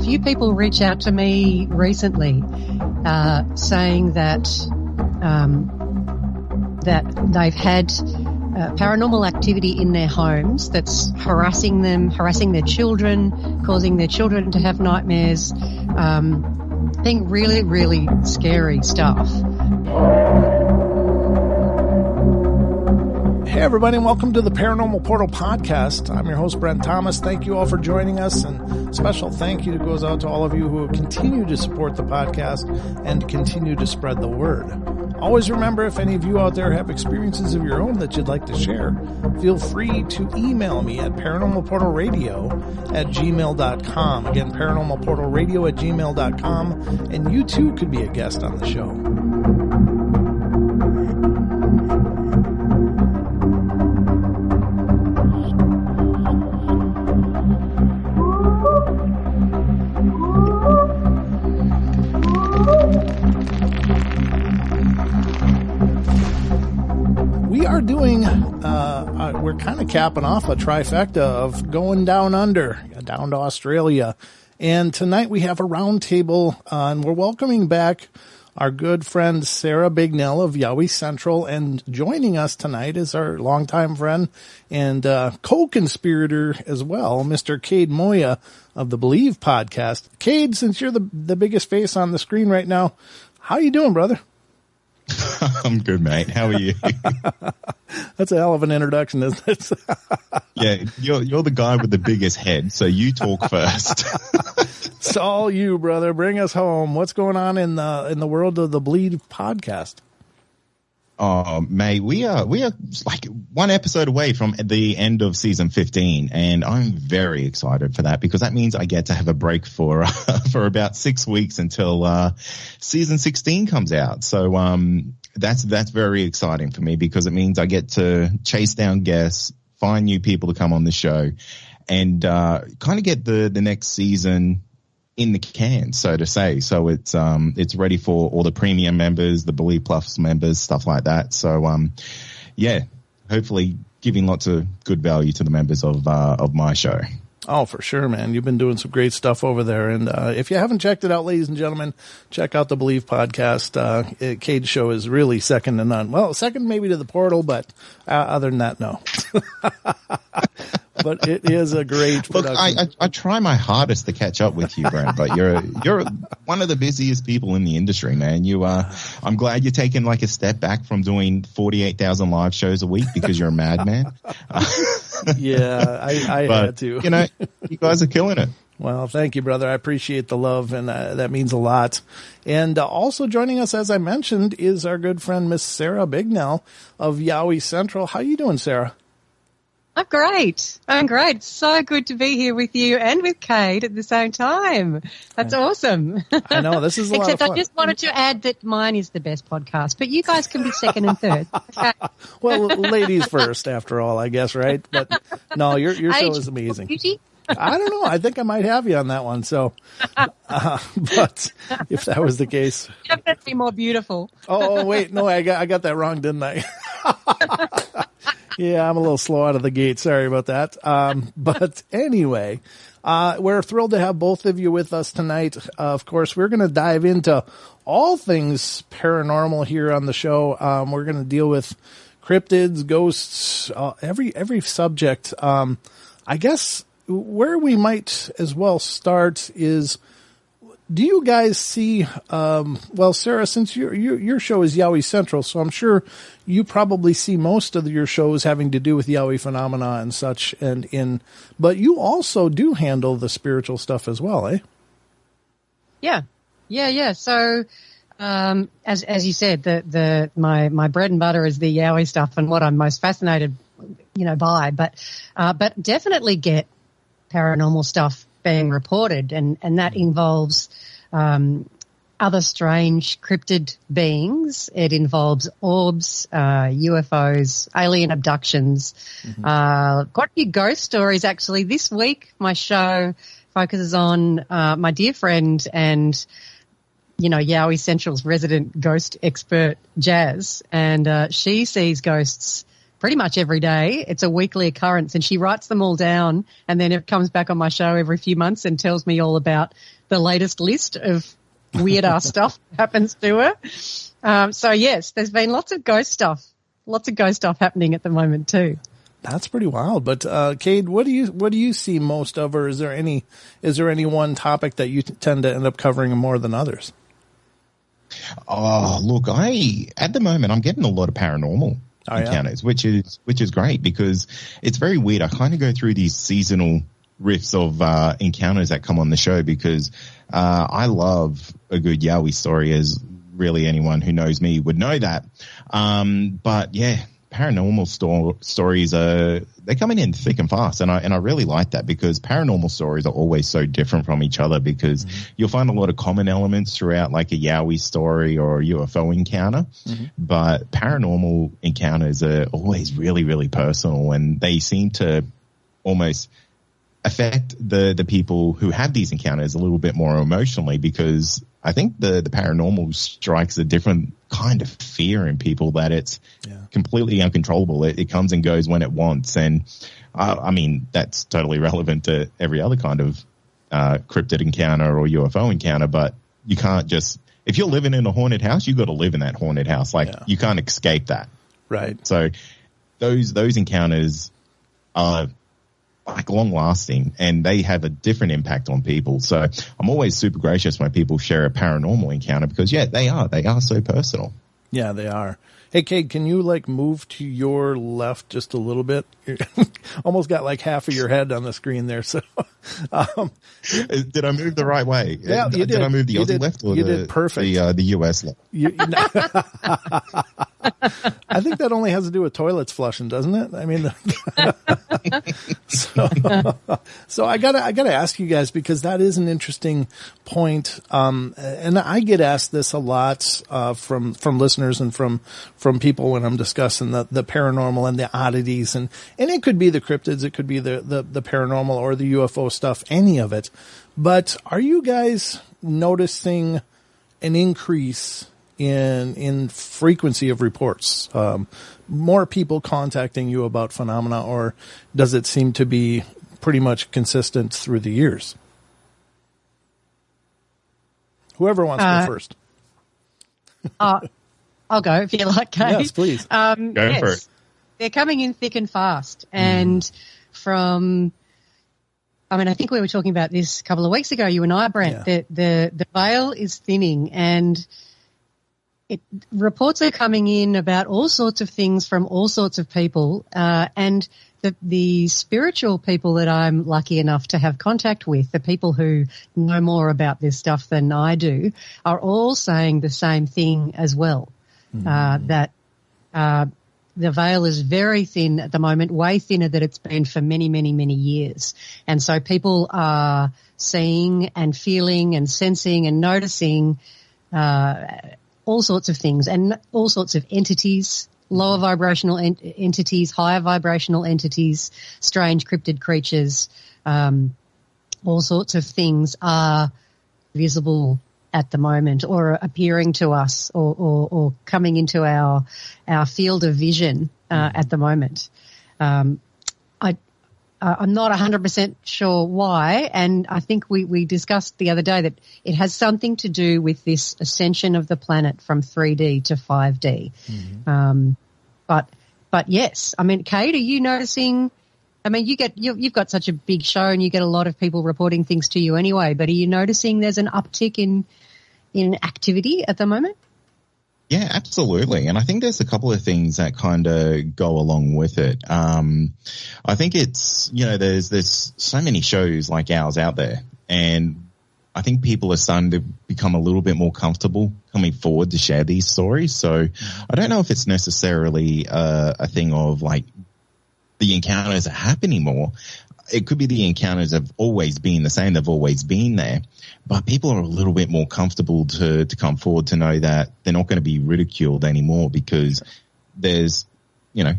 few people reach out to me recently, saying that they've had paranormal activity in their homes that's harassing them, harassing their children, causing their children to have nightmares, being really, really scary stuff. Hey everybody, and welcome to the Paranormal Portal Podcast. I'm your host, Brent Thomas. Thank you all for joining us, and special thank you goes out to all of you who continue to support the podcast and continue to spread the word. Always remember, if any of you out there have experiences of your own that you'd like to share, feel free to email me at paranormalportalradio@gmail.com. Again, paranormalportalradio@gmail.com, and you too could be a guest on the show. We're kind of capping off a trifecta of going down under, down to Australia. And tonight we have a roundtable, and we're welcoming back our good friend Sarah Bignell of Yowie Central. And joining us tonight is our longtime friend and co-conspirator as well, Mr. Kade Moir of the Believe Podcast. Kade, since you're the biggest face on the screen right now, how you doing, brother? I'm good, mate. How are you? That's a hell of an introduction, isn't it? Yeah, you're the guy with the biggest head, so you talk first. It's all you, brother. Bring us home. What's going on in the world of the Bleed podcast? Oh, mate, we are like one episode away from the end of season 15, and I'm very excited for that because that means I get to have a break for about 6 weeks until season 16 comes out. So that's very exciting for me because it means I get to chase down guests, find new people to come on the show, and kind of get the next season in the can, so to say. So it's ready for all the premium members, the Believe Plus members, stuff like that. So yeah, hopefully giving lots of good value to the members of my show. Oh, for sure, man. You've been doing some great stuff over there. And if you haven't checked it out, ladies and gentlemen, check out the Believe Podcast. Kade's show is really second to none. Well, second maybe to the Portal, but other than that, no. But it is a great production. Look, I try my hardest to catch up with you, Brent, but you're one of the busiest people in the industry, man. I'm glad you're taking like a step back from doing 48,000 live shows a week because you're a madman. Yeah, I had to. You know, you guys are killing it. Well, thank you, brother. I appreciate the love, and that means a lot. And also joining us, as I mentioned, is our good friend, Miss Sarah Bignell of Yowie Central. How you doing, Sarah? I'm great. It's so good to be here with you and with Kade at the same time. That's awesome. I know, this is a lot of fun. Except I just wanted to add that mine is the best podcast, but you guys can be second and third. Okay. Well, ladies first, after all, I guess, right? But no, your show is amazing. Beauty? I don't know. I think I might have you on that one. So, but if that was the case, definitely more beautiful. Oh wait, no, I got that wrong, didn't I? Yeah, I'm a little slow out of the gate. Sorry about that. But anyway, we're thrilled to have both of you with us tonight. Of course, we're going to dive into all things paranormal here on the show. We're going to deal with cryptids, ghosts, every subject. I guess where we might as well start is, do you guys see, well, Sarah, since your show is Yowie Central, so I'm sure you probably see most of your shows having to do with Yowie phenomena and such, but you also do handle the spiritual stuff as well, eh? Yeah. So, as you said, my bread and butter is the Yowie stuff and what I'm most fascinated, by, but definitely get paranormal stuff being reported, and that involves other strange cryptid beings. It involves orbs, UFOs, alien abductions. Quite a few ghost stories, actually. This week, my show focuses on my dear friend and, Yowie Central's resident ghost expert, Jazz, and she sees ghosts pretty much every day. It's a weekly occurrence, and she writes them all down, and then it comes back on my show every few months and tells me all about the latest list of weird ass stuff that happens to her. So yes, there's been lots of ghost stuff happening at the moment too. That's pretty wild. But Kade, what do you see most of, or is there any one topic that you tend to end up covering more than others? Oh, look, at the moment I'm getting a lot of paranormal encounters, which is great because it's very weird. I kind of go through these seasonal riffs of encounters that come on the show because I love a good Yowie story, as really anyone who knows me would know that. But yeah, paranormal stories they're coming in thick and fast, and I really like that because paranormal stories are always so different from each other because you'll find a lot of common elements throughout, like a Yowie story or a UFO encounter, but paranormal encounters are always really, really personal, and they seem to almost affect the people who have these encounters a little bit more emotionally, because I think the paranormal strikes a different kind of fear in people that it's completely uncontrollable. It comes and goes when it wants. And I mean, that's totally relevant to every other kind of cryptid encounter or UFO encounter, but you can't just, if you're living in a haunted house, you got to live in that haunted house. Like you can't escape that. Right. So those encounters are like long lasting, and they have a different impact on people. So I'm always super gracious when people share a paranormal encounter because they are so personal. Yeah, they are. Hey, Kade, can you move to your left just a little bit? Almost got half of your head on the screen there. So, did I move the right way? Yeah, you did. Did I move the Aussie left or did perfect. The US left? I think that only has to do with toilets flushing, doesn't it? I mean, so I gotta ask you guys, because that is an interesting point. And I get asked this a lot, from listeners and from people when I'm discussing the paranormal and the oddities, and it could be the cryptids, it could be the paranormal or the UFO stuff, any of it. But are you guys noticing an increase in frequency of reports? More people contacting you about phenomena, or does it seem to be pretty much consistent through the years? Whoever wants to go first. I'll go if you like, Kade. Yes, please. Go for it. They're coming in thick and fast. And I think we were talking about this a couple of weeks ago, you and I, Brent, that the veil is thinning, and reports are coming in about all sorts of things from all sorts of people, and the spiritual people that I'm lucky enough to have contact with, the people who know more about this stuff than I do, are all saying the same thing as well, that the veil is very thin at the moment, way thinner than it's been for many, many, many years. And so people are seeing and feeling and sensing and noticing all sorts of things and all sorts of entities, lower vibrational entities, higher vibrational entities, strange cryptid creatures, all sorts of things are visible at the moment, or appearing to us, or coming into our field of vision at the moment. I'm not 100% sure why, and I think we discussed the other day that it has something to do with this ascension of the planet from 3D to 5D. But yes, I mean, Kade, are you noticing? I mean, you've got such a big show, and you get a lot of people reporting things to you anyway. But are you noticing there's an uptick in activity at the moment? Yeah, absolutely. And I think there's a couple of things that kind of go along with it. I think it's, there's so many shows like ours out there, and I think people are starting to become a little bit more comfortable coming forward to share these stories. So I don't know if it's necessarily a thing of the encounters are happening more. It could be the encounters have always been the same. They've always been there, but people are a little bit more comfortable to come forward to know that they're not going to be ridiculed anymore, because there's,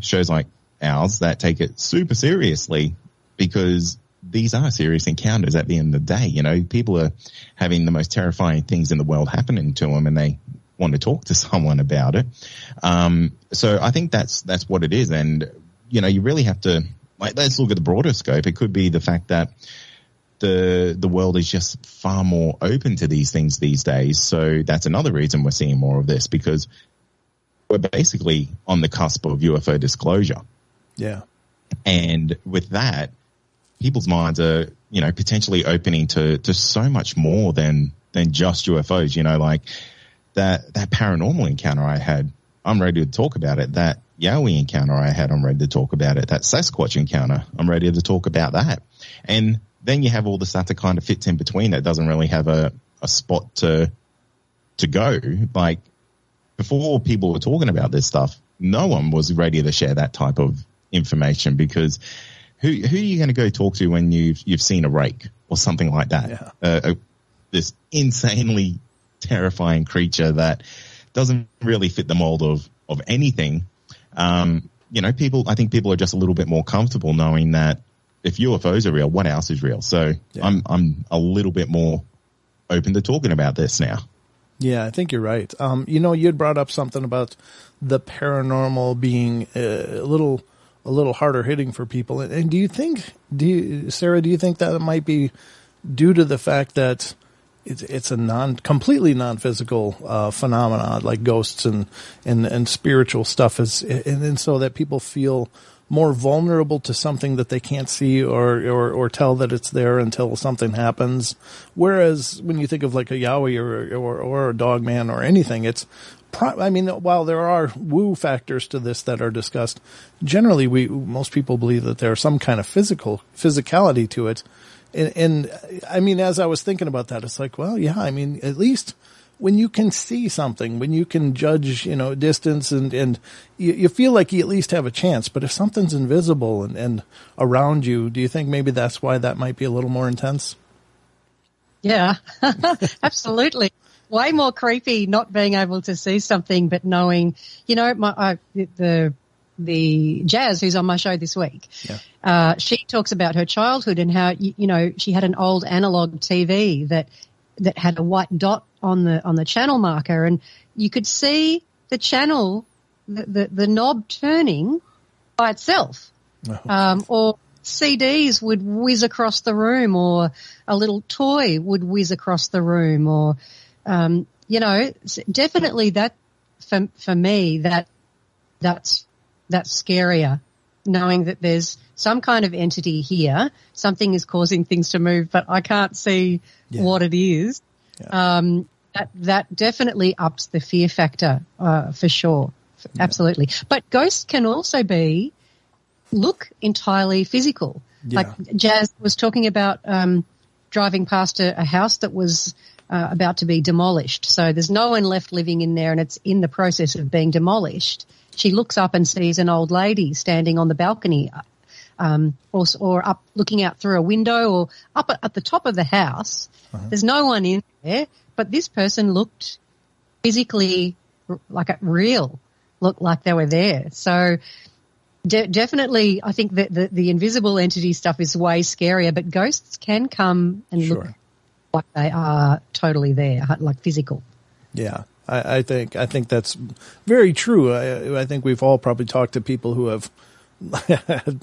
shows like ours that take it super seriously, because these are serious encounters at the end of the day. People are having the most terrifying things in the world happening to them, and they want to talk to someone about it. So I think that's what it is. And, you really have to, let's look at the broader scope. It could be the fact that the world is just far more open to these things these days. So that's another reason we're seeing more of this, because we're basically on the cusp of UFO disclosure. Yeah. And with that, people's minds are, potentially opening to so much more than just UFOs, like that paranormal encounter I had, I'm ready to talk about it. That Yowie encounter I had, I'm ready to talk about it. That Sasquatch encounter, I'm ready to talk about that. And then you have all the stuff that kind of fits in between that doesn't really have a spot to go. Like, before people were talking about this stuff, no one was ready to share that type of information, because who are you going to go talk to when you've seen a rake or something like that? Yeah. This insanely terrifying creature that doesn't really fit the mold of anything. I think people are just a little bit more comfortable knowing that if UFOs are real, what else is real? So yeah. I'm a little bit more open to talking about this now. Yeah, I think you're right. You had brought up something about the paranormal being a little harder hitting for people. And Sarah, do you think that it might be due to the fact that it's a completely non-physical phenomena, like ghosts and spiritual stuff, and so that people feel more vulnerable to something that they can't see or tell that it's there until something happens. Whereas when you think of like a Yowie or a dog man or anything, it's while there are woo factors to this that are discussed, generally most people believe that there's some kind of physicality to it. And as I was thinking about that, it's like, well, yeah, at least when you can see something, when you can judge, distance and you feel like you at least have a chance. But if something's invisible and around you, do you think maybe that's why that might be a little more intense? Yeah, absolutely. Way more creepy not being able to see something, but knowing, the Jazz, who's on my show this week, she talks about her childhood and how, she had an old analog TV that had a white dot on the channel marker, and you could see the channel, the knob turning by itself. Or CDs would whiz across the room, or a little toy would whiz across the room, or, definitely that for me, that's scarier, knowing that there's some kind of entity here, something is causing things to move, but I can't see what it is. Yeah. That definitely ups the fear factor, for sure. Yeah. Absolutely. But ghosts can also look entirely physical. Yeah. Like Jazz was talking about, driving past a house that was about to be demolished. So there's no one left living in there, and it's in the process of being demolished. She looks up and sees an old lady standing on the balcony, or up looking out through a window, or up at the top of the house. Uh-huh. There's no one in there, but this person looked physically looked like they were there. So definitely, I think that the invisible entity stuff is way scarier, but ghosts can come and look like they are totally there, like physical. Yeah. I think that's very true. I think we've all probably talked to people who have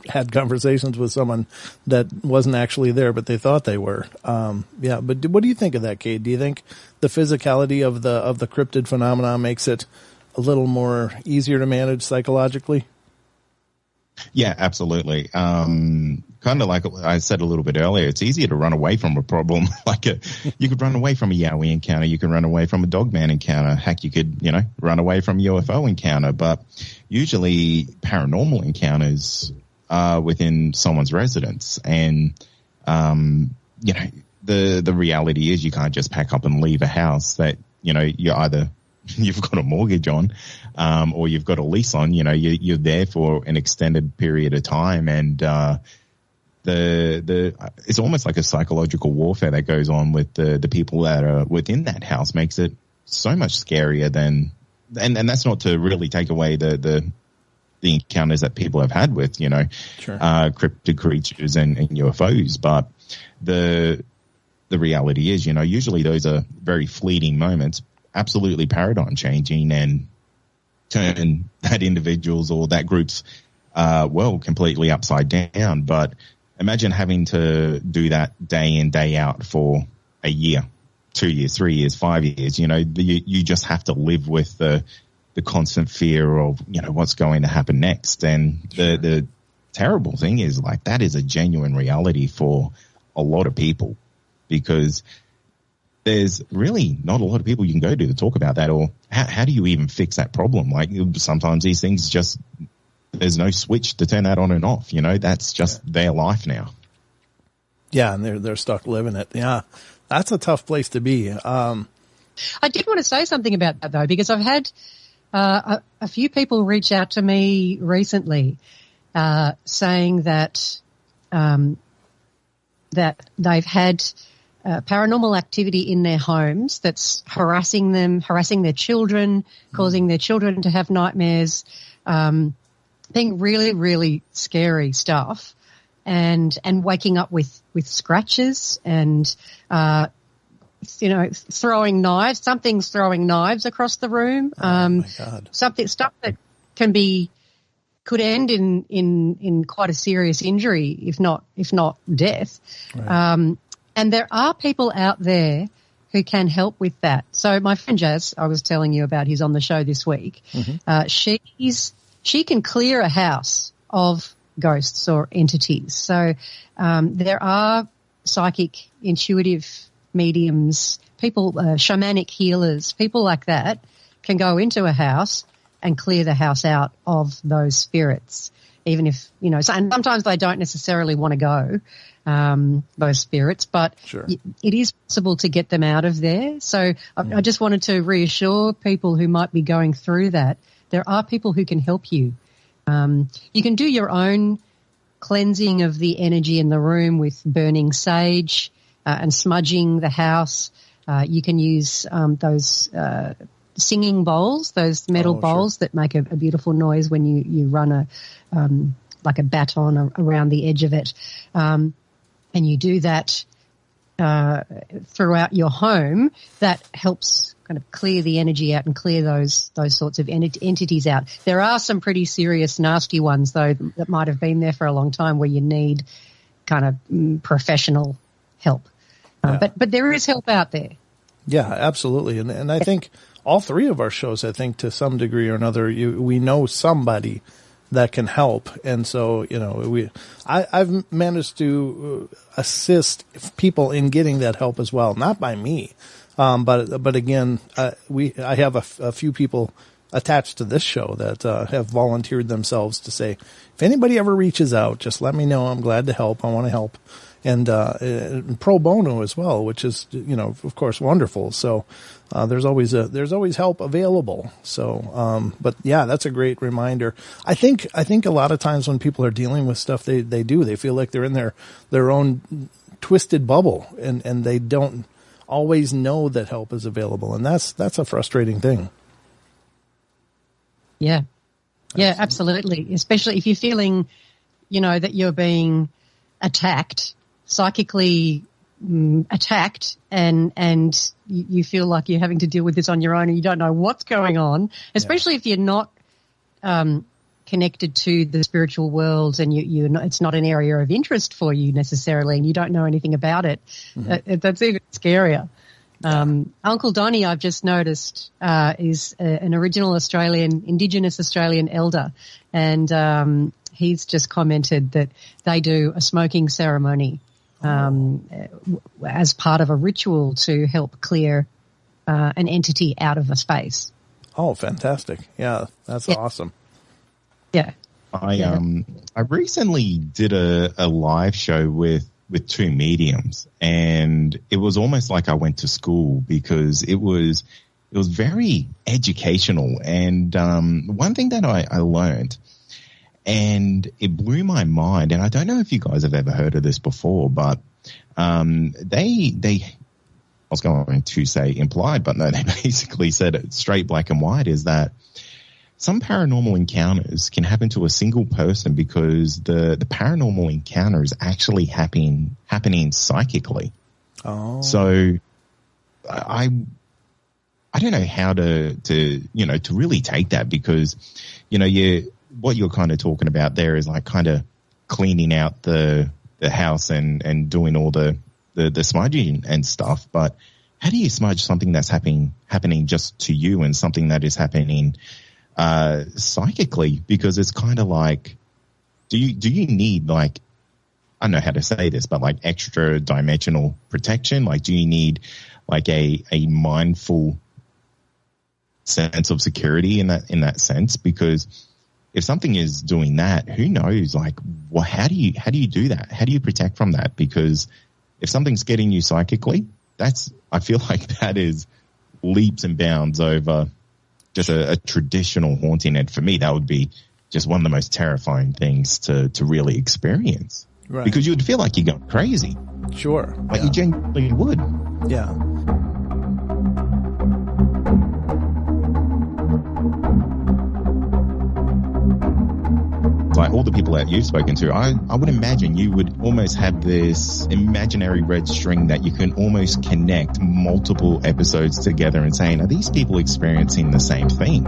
had conversations with someone that wasn't actually there, but they thought they were. But what do you think of that, Kade? Do you think the physicality of the cryptid phenomena makes it a little more easier to manage psychologically? Yeah, absolutely. Kind of like I said a little bit earlier, it's easier to run away from a problem. You could run away from a Yowie encounter. You can run away from a dogman encounter. Heck, you could, run away from a UFO encounter. But usually paranormal encounters are within someone's residence. And, the reality is you can't just pack up and leave a house that, you've got a mortgage on, or you've got a lease on, you're there for an extended period of time. And, it's almost like a psychological warfare that goes on with the people that are within that house, makes it so much scarier than, and that's not to really take away the encounters that people have had with, cryptid creatures and UFOs. But the reality is, usually those are very fleeting moments. absolutely paradigm changing and turn that individual's or that group's world completely upside down. But imagine having to do that day in, day out for a year, 2 years, 3 years, 5 years. You just have to live with the constant fear of, what's going to happen next. And the terrible thing is, like, that is a genuine reality for a lot of people, because there's really not a lot of people you can go to talk about that, or how do you even fix that problem? Like, sometimes these things just, there's no switch to turn that on and off. That's just their life now. Yeah, and they're stuck living it. Yeah, that's a tough place to be. I did want to say something about that, though, because I've had a few people reach out to me recently saying that that they've had paranormal activity in their homes that's harassing them, harassing their children, causing their children to have nightmares, being really, really scary stuff, and waking up with scratches and, throwing knives. Something's throwing knives across the room. My God. Stuff that could end in quite a serious injury, if not death. Right. And there are people out there who can help with that. So my friend Jazz, I was telling you about, who's on the show this week. Mm-hmm. She can clear a house of ghosts or entities. So there are psychic, intuitive mediums, people, shamanic healers, people like that can go into a house and clear the house out of those spirits, even if, and sometimes they don't necessarily want to go, those spirits, but sure, it is possible to get them out of there. So I just wanted to reassure people who might be going through that. There are people who can help you. You can do your own cleansing of the energy in the room with burning sage and smudging the house. You can use those singing bowls, those metal bowls that make a beautiful noise when you run like a baton around the edge of it. And you do that throughout your home. That helps kind of clear the energy out and clear those sorts of entities out. There are some pretty serious, nasty ones, though, that might have been there for a long time, where you need kind of professional help. But there is help out there. Yeah, absolutely. And I think all three of our shows, I think to some degree or another, we know somebody that can help. And so, I've managed to assist people in getting that help as well. Not by me. But again, I have a few people attached to this show that have volunteered themselves to say, if anybody ever reaches out, just let me know. I'm glad to help. I want to help. And pro bono as well, which is, of course, wonderful. So there's always help available. So, but yeah, that's a great reminder. I think a lot of times when people are dealing with stuff, they feel like they're in their own twisted bubble, and they don't always know that help is available, and that's a frustrating thing. Yeah, absolutely. Especially if you're feeling, that you're being attacked, psychically attacked, and you feel like you're having to deal with this on your own, and you don't know what's going on. Especially if you're not connected to the spiritual world, and you're not, it's not an area of interest for you necessarily, and you don't know anything about it. Mm-hmm. That's even scarier. Uncle Donnie, I've just noticed, is an original Indigenous Australian elder, and he's just commented that they do a smoking ceremony as part of a ritual to help clear an entity out of a space. Oh, fantastic! Yeah, that's awesome. Yeah. I recently did a live show with two mediums, and it was almost like I went to school, because it was very educational. And one thing that I learned, and it blew my mind, and I don't know if you guys have ever heard of this before, but I was going to say implied, but no, they basically said it straight black and white, is that some paranormal encounters can happen to a single person because the paranormal encounter is actually happening psychically. Oh. So I I don't know how to really take that, because, what you're kind of talking about there is like kind of cleaning out the house and doing all the smudging and stuff. But how do you smudge something that's happening just to you and something that is happening psychically? Because it's kind of like, do you need, like, I don't know how to say this, but like extra dimensional protection? Like, do you need like a mindful sense of security in that sense? Because if something is doing that, who knows? Like, how do you do that? How do you protect from that? Because if something's getting you psychically, I feel like that is leaps and bounds over just a traditional haunting. And for me, that would be just one of the most terrifying things to really experience. Right. Because you would feel like you're going crazy. Sure. Like you genuinely would. Yeah. Like all the people that you've spoken to, I would imagine you would almost have this imaginary red string that you can almost connect multiple episodes together and saying, are these people experiencing the same thing?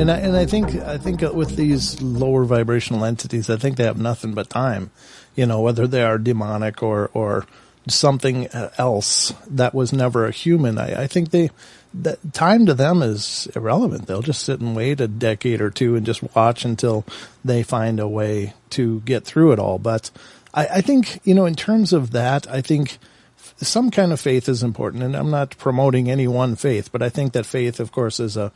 And I think with these lower vibrational entities, I think they have nothing but time, whether they are demonic or something else that was never a human. I think that time to them is irrelevant. They'll just sit and wait a decade or two and just watch until they find a way to get through it all. But I think, in terms of that, I think some kind of faith is important, and I'm not promoting any one faith, but I think that faith, of course, is a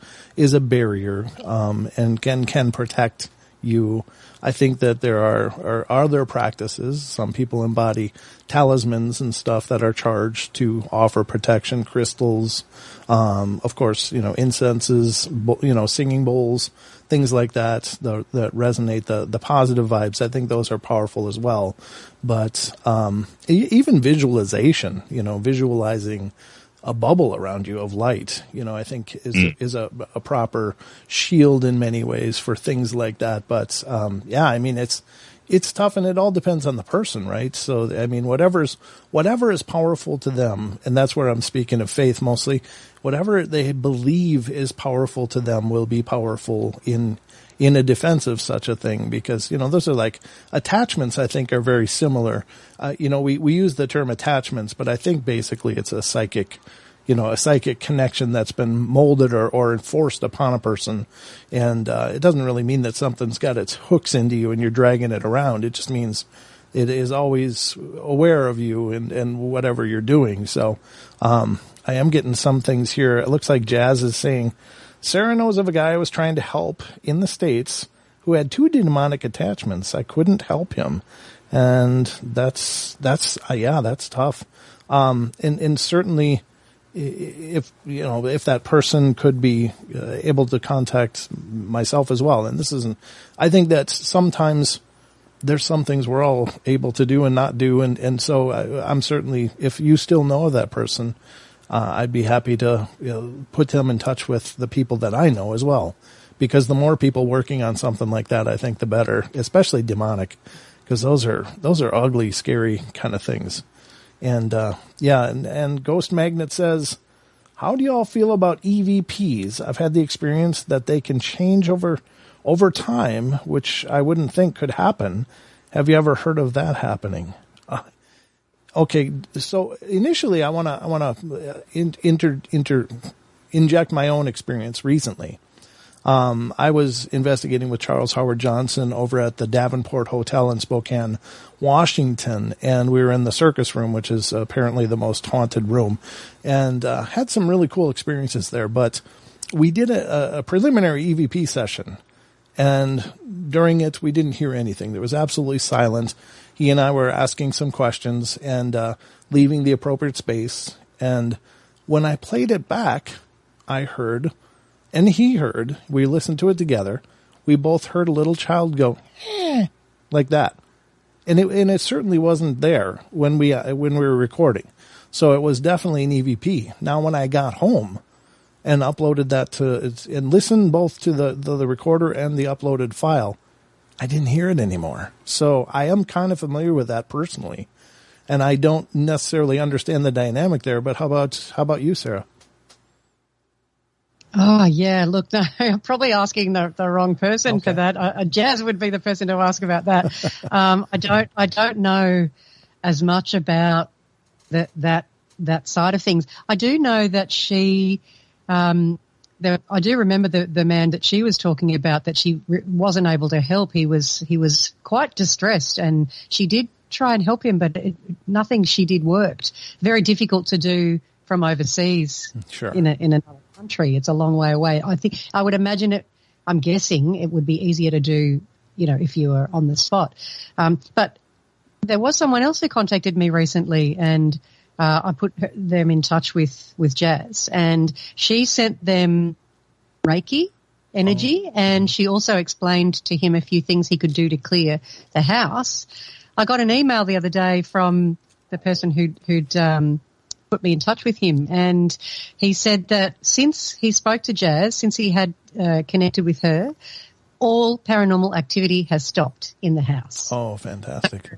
barrier, and can protect you. I think that there are other practices. Some people embody talismans and stuff that are charged to offer protection, crystals, of course, incenses, singing bowls, things like that resonate the positive vibes. I think those are powerful as well. But even visualization, visualizing a bubble around you of light, I think is a proper shield in many ways for things like that. But it's tough, and it all depends on the person, right? So whatever is powerful to them, and that's where I'm speaking of faith mostly. Whatever they believe is powerful to them will be powerful in a defense of such a thing, because, those are like attachments. I think are very similar. We use the term attachments, but I think basically it's a psychic connection that's been molded or enforced upon a person. And, it doesn't really mean that something's got its hooks into you and you're dragging it around. It just means it is always aware of you and whatever you're doing. So, I am getting some things here. It looks like Jazz is saying, Sarah knows of a guy I was trying to help in the States who had 2 demonic attachments. I couldn't help him. And that's tough. And certainly if that person could be able to contact myself as well. And I think that sometimes there's some things we're all able to do and not do. And so I'm certainly, if you still know of that person, I'd be happy to put them in touch with the people that I know as well, because the more people working on something like that, I think the better, especially demonic, because those are ugly, scary kind of things. And and Ghost Magnet says, how do you all feel about EVPs? I've had the experience that they can change over time, which I wouldn't think could happen. Have you ever heard of that happening? Okay, so initially I want to inject my own experience recently. I was investigating with Charles Howard Johnson over at the Davenport Hotel in Spokane, Washington, and we were in the circus room, which is apparently the most haunted room, and had some really cool experiences there. But we did a preliminary EVP session, and during it we didn't hear anything. There was absolutely silent. He and I were asking some questions and leaving the appropriate space. And when I played it back, I heard, and he heard, we listened to it together. We both heard a little child go, like that. And it certainly wasn't there when we were recording. So it was definitely an EVP. Now, when I got home, and uploaded that and listened both to the recorder and the uploaded file, I didn't hear it anymore. So I am kind of familiar with that personally, and I don't necessarily understand the dynamic there. But how about you, Sarah? Oh, yeah. Look, no, I'm probably asking the wrong person for that. Jazz would be the person to ask about that. I don't know as much about that side of things. I do know that she, I do remember the man that she was talking about, that she wasn't able to help. He was quite distressed, and she did try and help him, but nothing she did worked. Very difficult to do from overseas. Sure. in another country. It's a long way away. I would imagine I'm guessing it would be easier to do, if you were on the spot. But there was someone else who contacted me recently, and I put them in touch with Jazz, and she sent them Reiki energy, and she also explained to him a few things he could do to clear the house. I got an email the other day from the person who'd put me in touch with him, and he said that since he spoke to Jazz, since he had connected with her, all paranormal activity has stopped in the house. Oh, fantastic.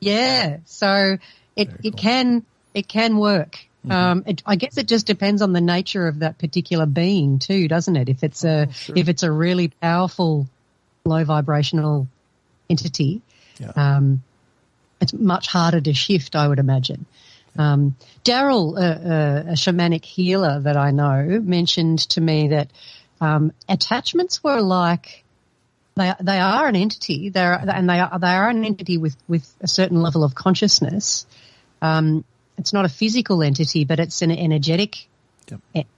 Yeah, so it can work. Mm-hmm. I guess it just depends on the nature of that particular being too, doesn't it? If it's a really powerful low vibrational entity, it's much harder to shift, I would imagine. Daryl, a shamanic healer that I know, mentioned to me that attachments were like they are an entity. They are an entity with a certain level of consciousness. It's not a physical entity, but it's an energetic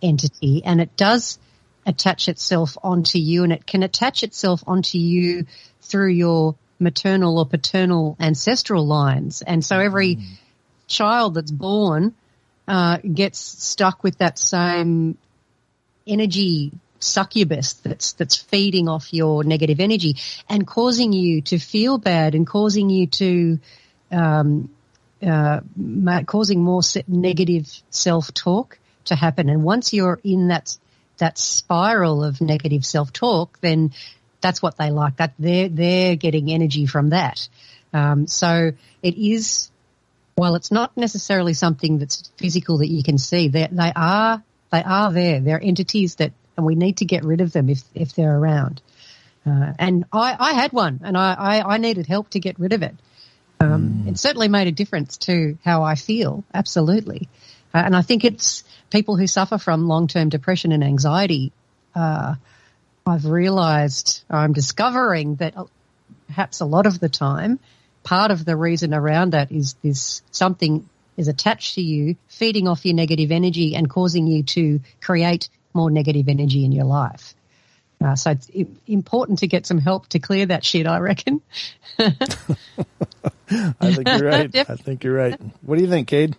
entity, and it does attach itself onto you, and it can attach itself onto you through your maternal or paternal ancestral lines. And so every child that's born gets stuck with that same energy succubus that's feeding off your negative energy and causing you to feel bad and causing you to causing more negative self-talk to happen. And once you're in that spiral of negative self-talk, then that's what they like. That they're getting energy from that. So it is, while it's not necessarily something that's physical that you can see, they are there. They're entities and we need to get rid of them if they're around. And I had one, and I needed help to get rid of it. It certainly made a difference to how I feel, absolutely. And I think it's people who suffer from long-term depression and anxiety. I've realized, I'm discovering that perhaps a lot of the time, part of the reason around that is something is attached to you, feeding off your negative energy and causing you to create more negative energy in your life. So it's important to get some help to clear that shit, I reckon. I think you're right. I think you're right. What do you think, Kade?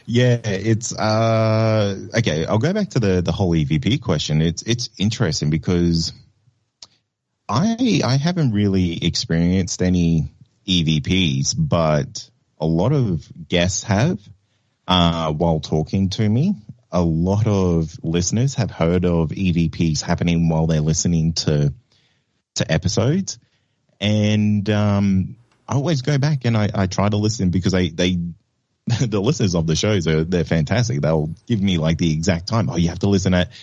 Yeah, it's okay. I'll go back to the whole EVP question. It's interesting because I haven't really experienced any EVPs, but a lot of guests have while talking to me. A lot of listeners have heard of EVPs happening while they're listening to episodes, and I always go back and I try to listen because the listeners of the shows they're fantastic. They'll give me like the exact time. Oh, you have to listen at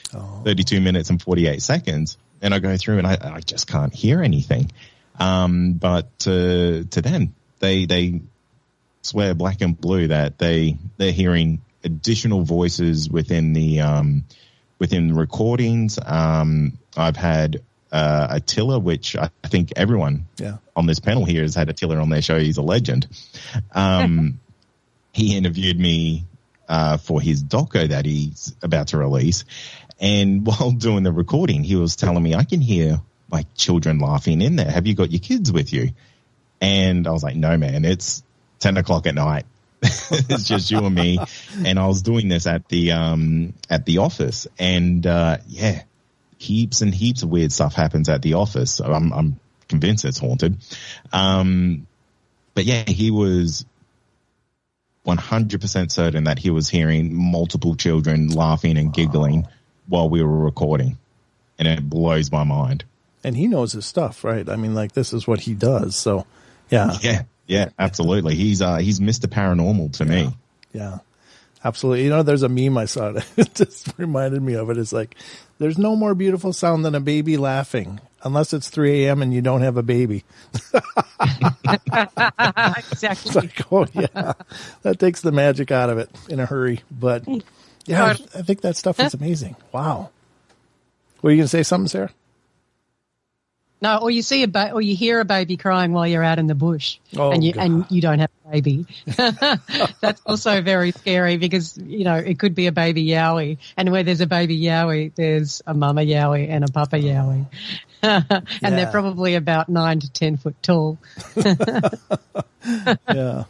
32 minutes and 48 seconds, and I go through and I just can't hear anything. But to them, they swear black and blue that they're hearing additional voices within the recordings. I've had Attila, which I think everyone on this panel here has had Attila on their show. He's a legend. He interviewed me for his doco that he's about to release, and while doing the recording, he was telling me, I can hear like children laughing in there. Have you got your kids with you? And I was like, no, man, it's 10 o'clock at night. It's just you and me. And I was doing this at the office, and heaps and heaps of weird stuff happens at the office. So I'm convinced it's haunted. But yeah, he was 100% certain that he was hearing multiple children laughing and giggling while we were recording. And it blows my mind. And he knows his stuff, right? I mean, like, this is what he does. So, yeah. Yeah, absolutely. He's Mr. Paranormal to me. Yeah, absolutely. You know, there's a meme I saw that it just reminded me of it. It's like, there's no more beautiful sound than a baby laughing, unless it's 3 a.m. and you don't have a baby. Exactly. It's like, oh, yeah, that takes the magic out of it in a hurry. But, yeah, I think that stuff is amazing. Wow. Were you going to say something, Sarah? No, or you see or you hear a baby crying while you're out in the bush, and you don't have a baby. That's also very scary because, you know, it could be a baby Yowie, and where there's a baby Yowie, there's a mama Yowie and a papa Yowie, and they're probably about 9 to 10 foot tall. Yeah,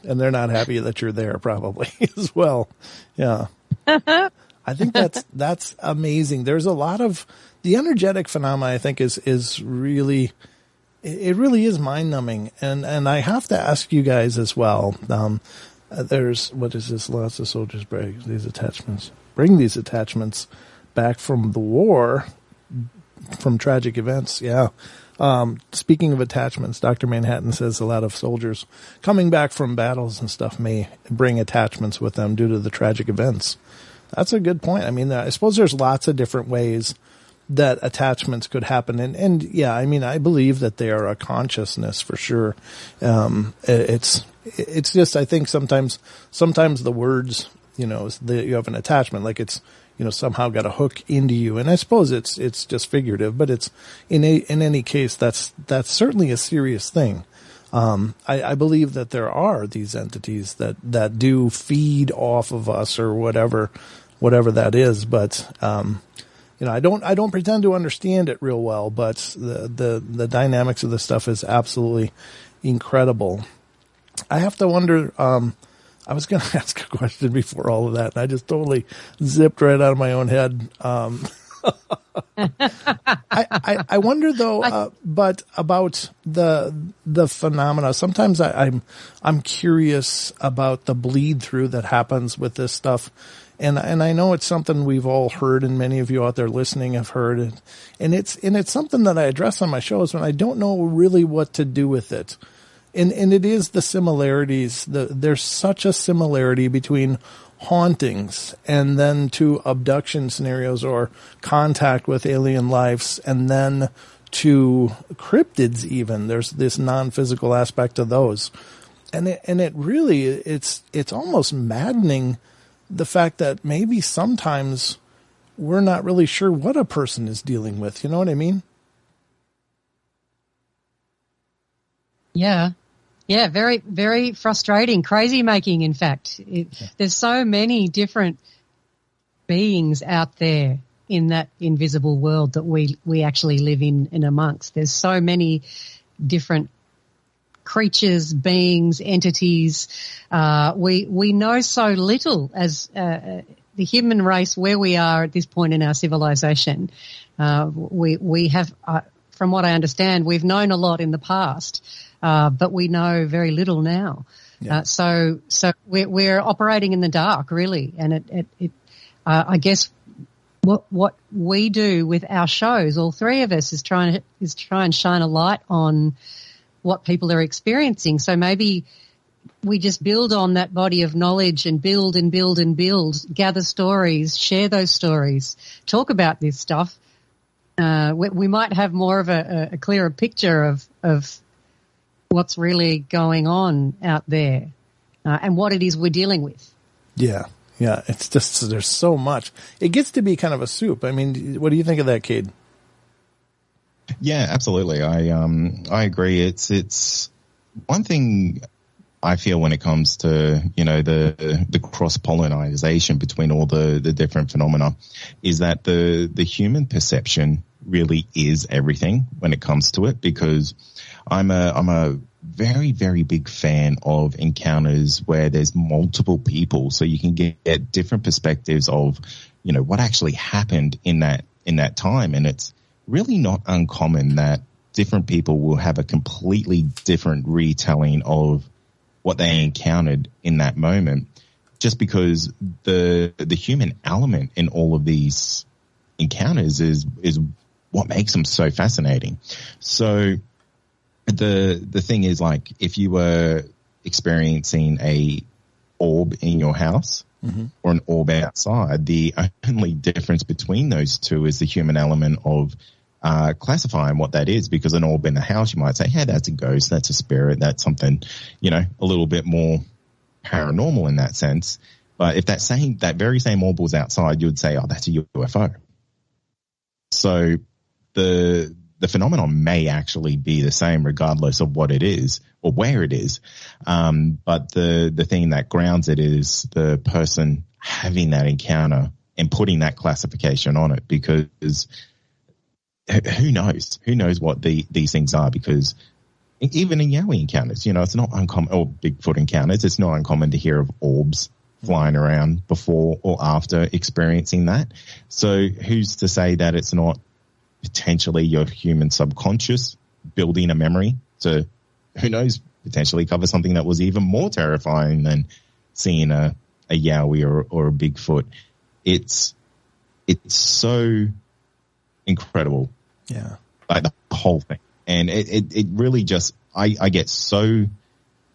and they're not happy that you're there, probably as well. Yeah, I think that's amazing. There's a lot of the energetic phenomena, I think, is really, it really is mind numbing. And I have to ask you guys as well. There's, what is this? Lots of soldiers bring these attachments back from the war, from tragic events. Yeah. Speaking of attachments, Dr. Manhattan says a lot of soldiers coming back from battles and stuff may bring attachments with them due to the tragic events. That's a good point. I mean, I suppose there's lots of different ways that attachments could happen. And yeah, I mean, I believe that they are a consciousness for sure. It's just, I think sometimes the words, you know, you have an attachment, like it's, you know, somehow got a hook into you. And I suppose it's just figurative, but it's in any case, that's certainly a serious thing. I believe that there are these entities that do feed off of us or whatever that is. But, you know, I don't pretend to understand it real well, but the dynamics of this stuff is absolutely incredible. I have to wonder, I was going to ask a question before all of that, and I just totally zipped right out of my own head. I wonder though, but about the phenomena. Sometimes I'm curious about the bleed through that happens with this stuff. And I know it's something we've all heard, and many of you out there listening have heard it. And it's something that I address on my shows when I don't know really what to do with it. And it is the similarities. There's such a similarity between hauntings and then to abduction scenarios or contact with alien lives, and then to cryptids even. There's this non-physical aspect to those. And it really, it's almost maddening, the fact that maybe sometimes we're not really sure what a person is dealing with. You know what I mean? Yeah. Yeah. Very, very frustrating, crazy making. In fact, there's so many different beings out there in that invisible world that we actually live in amongst. There's so many different creatures, beings, entities. We know so little as the human race where we are at this point in our civilization. We have, from what I understand, we've known a lot in the past, but we know very little now. Yeah. So we're operating in the dark, really, and I guess what we do with our shows, all three of us, is try and shine a light on what people are experiencing. So maybe we just build on that body of knowledge and build and build and build, gather stories, share those stories, talk about this stuff. We might have more of a clearer picture of what's really going on out there and what it is we're dealing with. Yeah. Yeah. It's just, there's so much. It gets to be kind of a soup. I mean, what do you think of that, Kade? Yeah, absolutely. I agree. It's one thing I feel when it comes to, you know, the cross-pollination between all the different phenomena is that the human perception really is everything when it comes to it, because I'm a very, very big fan of encounters where there's multiple people, so you can get different perspectives of, you know, what actually happened in that time. And it's really not uncommon that different people will have a completely different retelling of what they encountered in that moment. just because the human element in all of these encounters is what makes them so fascinating. So the thing is, like, if you were experiencing a orb in your house or an orb outside, the only difference between those two is the human element of classifying what that is, because an orb in the house, you might say, hey, that's a ghost, that's a spirit, that's something, a little bit more paranormal in that sense. But if that very same orb was outside, you would say, oh, that's a UFO. So the phenomenon may actually be the same regardless of what it is or where it is. But the thing that grounds it is the person having that encounter and putting that classification on it, because who knows what these things are, because even in Yowie encounters, it's not uncommon, or Bigfoot encounters, it's not uncommon to hear of orbs flying around before or after experiencing that. So who's to say that it's not potentially your human subconscious building a memory to, who knows, potentially cover something that was even more terrifying than seeing a Yowie or a Bigfoot. It's so incredible. Yeah. Like the whole thing. And it really just, I get so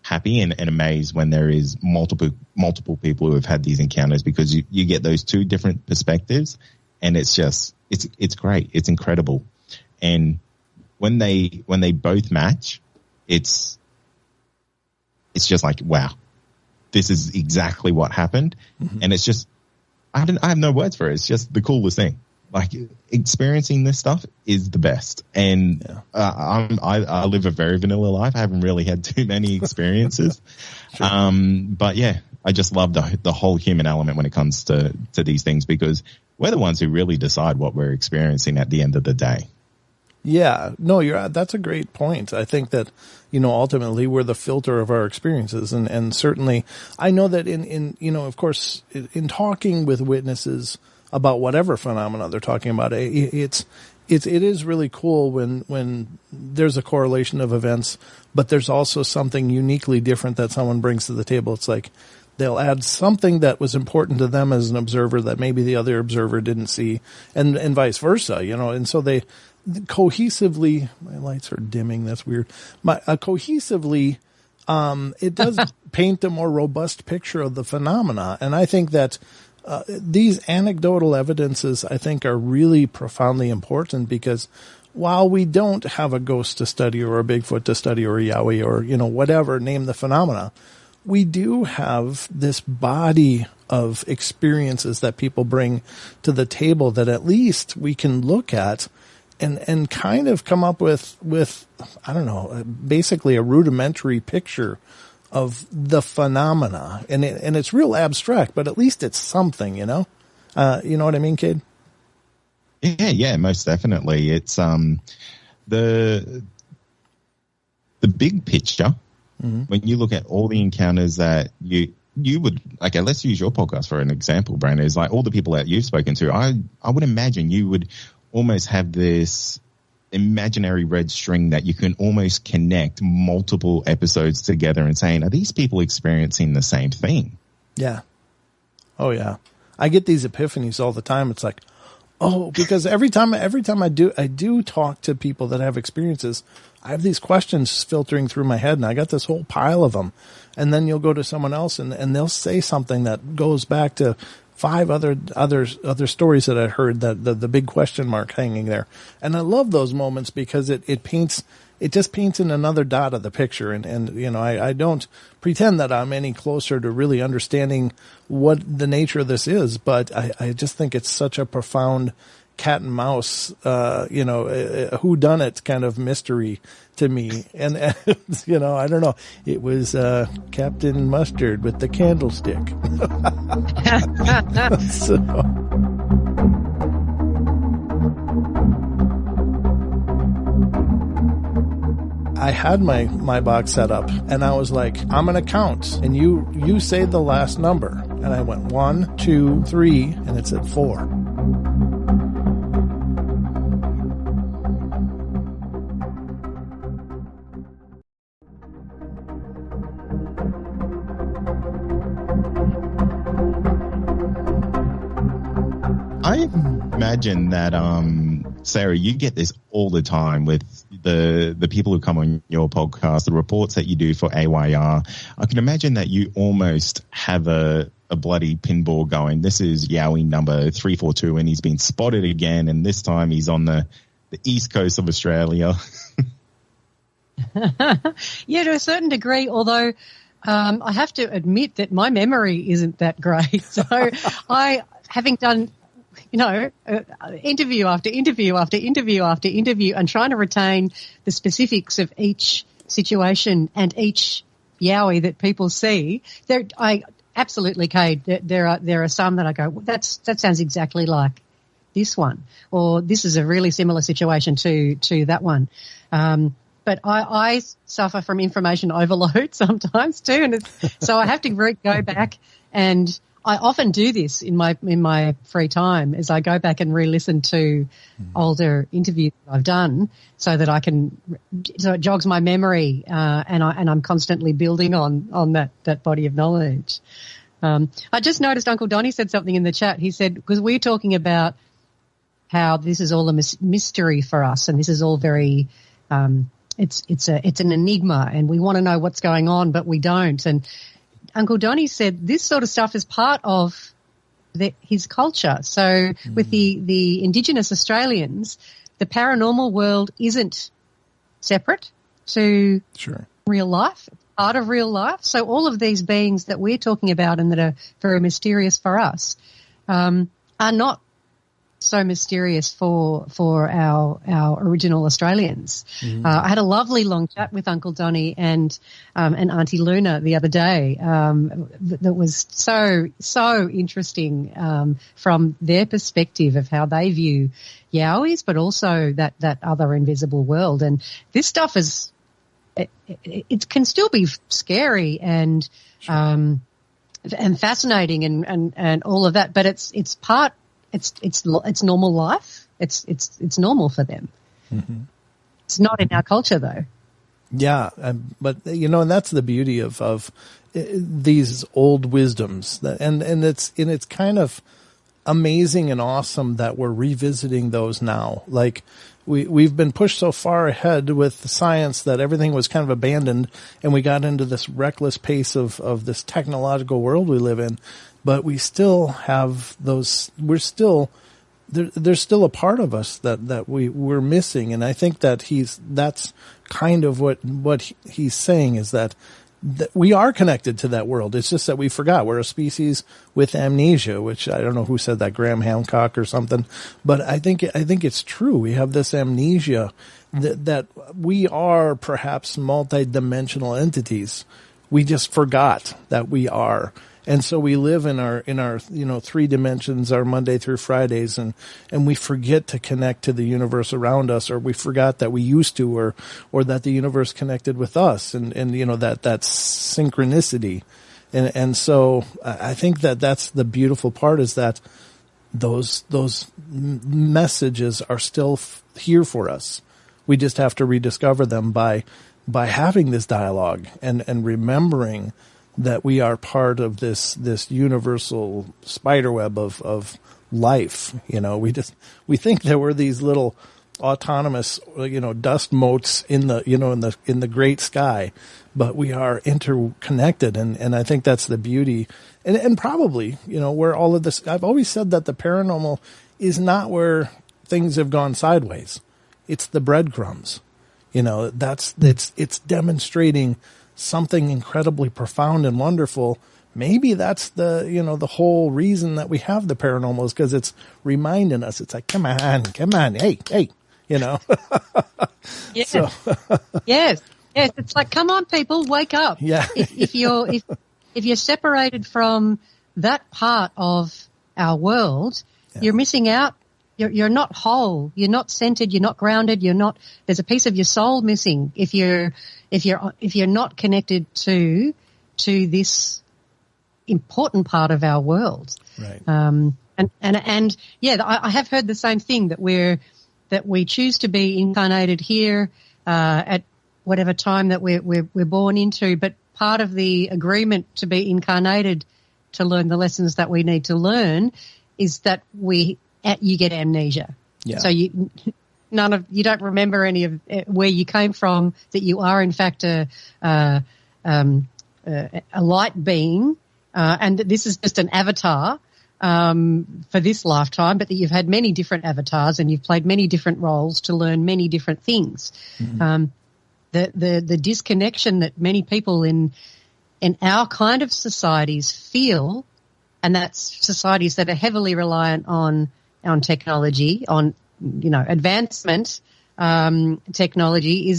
happy and amazed when there is multiple people who have had these encounters, because you get those two different perspectives, and it's just, it's great. It's incredible. And when they both match, it's just like, wow, this is exactly what happened. And it's just, I have no words for it. It's just the coolest thing. Like, experiencing this stuff is the best. And I live a very vanilla life. I haven't really had too many experiences. Sure. But yeah, I just love the whole human element when it comes to these things, because we're the ones who really decide what we're experiencing at the end of the day. Yeah, no, that's a great point. I think that, ultimately we're the filter of our experiences. And certainly I know that in of course, in talking with witnesses about whatever phenomena they're talking about, it is really cool when there's a correlation of events, but there's also something uniquely different that someone brings to the table. It's like they'll add something that was important to them as an observer that maybe the other observer didn't see, and vice versa, and so they cohesively, my lights are dimming, that's weird. Cohesively, it does paint a more robust picture of the phenomena. And I think that these anecdotal evidences, I think, are really profoundly important, because while we don't have a ghost to study or a Bigfoot to study or a Yowie or, whatever, name the phenomena, we do have this body of experiences that people bring to the table that at least we can look at and kind of come up with, I don't know, basically a rudimentary picture of the phenomena. And it's real abstract, but at least it's something, you know what I mean, Kade? Yeah, most definitely. It's, the big picture, when you look at all the encounters that you would, okay, let's use your podcast for an example, Brandon, is like all the people that you've spoken to, I would imagine you would almost have this imaginary red string that you can almost connect multiple episodes together and saying, are these people experiencing the same thing? Yeah. Oh yeah. I get these epiphanies all the time. It's like, oh, because every time I do talk to people that have experiences, I have these questions filtering through my head, and I got this whole pile of them. And then you'll go to someone else and they'll say something that goes back to 5 other stories that I heard, that the big question mark hanging there. And I love those moments because it just paints in another dot of the picture. And I don't pretend that I'm any closer to really understanding what the nature of this is, but I just think it's such a profound cat and mouse, whodunit kind of mystery to me. And, I don't know. It was Captain Mustard with the candlestick. So. I had my box set up, and I was like, I'm going to count, and you say the last number. And I went 1, 2, 3, and it said 4. imagine that, Sarah, you get this all the time with the people who come on your podcast, the reports that you do for AYR. I can imagine that you almost have a bloody pinball going. This is Yowie number 342, and he's been spotted again, and this time he's on the east coast of Australia. Yeah, to a certain degree, although I have to admit that my memory isn't that great. So having done, interview after interview after interview after interview and trying to retain the specifics of each situation and each Yowie that people see, I absolutely, Kade, there are some that I go, that sounds exactly like this one, or this is a really similar situation to that one. But I suffer from information overload sometimes too, and so I have to go back, and I often do this in my free time, as I go back and re-listen to older interviews that I've done, so it jogs my memory, and I'm constantly building on that body of knowledge. I just noticed Uncle Donnie said something in the chat. He said, because we're talking about how this is all a mystery for us, and this is all very it's an enigma, and we want to know what's going on, but we don't. And Uncle Donnie said this sort of stuff is part of his culture. So with the Indigenous Australians, the paranormal world isn't separate to real life, part of real life. So all of these beings that we're talking about and that are very mysterious for us are not so mysterious for our original Australians. I had a lovely long chat with Uncle Donnie and Auntie Luna the other day that was so interesting from their perspective of how they view Yowies, but also that other invisible world. And this stuff is it can still be scary and fascinating and all of that, but it's part. It's normal life. It's normal for them. Mm-hmm. It's not in our culture though. Yeah, but and that's the beauty of these old wisdoms, and it's kind of amazing and awesome that we're revisiting those now. Like we've been pushed so far ahead with the science that everything was kind of abandoned, and we got into this reckless pace of this technological world we live in. But we still have those. There's still a part of us that we're missing, and I think that that's kind of what he's saying is that we are connected to that world. It's just that we forgot. We're a species with amnesia, which I don't know who said that, Graham Hancock or something, but I think it's true. We have this amnesia that we are perhaps multidimensional entities. We just forgot that we are. And so we live in our 3 dimensions, our Monday through Fridays, and we forget to connect to the universe around us, or we forgot that we used to, or that the universe connected with us, and that synchronicity. And so I think that's the beautiful part, is that those messages are still here for us. We just have to rediscover them by having this dialogue and remembering that we are part of this universal spiderweb of life. We think that we're these little autonomous, dust motes in the great sky, but we are interconnected. And I think that's the beauty. And probably, where all of this, I've always said that the paranormal is not where things have gone sideways. It's the breadcrumbs. It's demonstrating something incredibly profound and wonderful. Maybe that's the whole reason that we have the paranormal, is because it's reminding us. It's like, come on, hey. Yes. So. Yes. It's like, come on, people, wake up. Yeah. If you're separated from that part of our world, you're missing out. You're not whole. You're not centered. You're not grounded. There's a piece of your soul missing if you're not connected to this important part of our world. Right. I have heard the same thing, that we choose to be incarnated here at whatever time that we're born into, but part of the agreement to be incarnated to learn the lessons that we need to learn is that we you get amnesia. Yeah. So you don't remember any of where you came from, that you are in fact a light being, and that this is just an avatar for this lifetime, but that you've had many different avatars and you've played many different roles to learn many different things. Mm-hmm. The disconnection that many people in our kind of societies feel, and that's societies that are heavily reliant on technology, on advancement, technology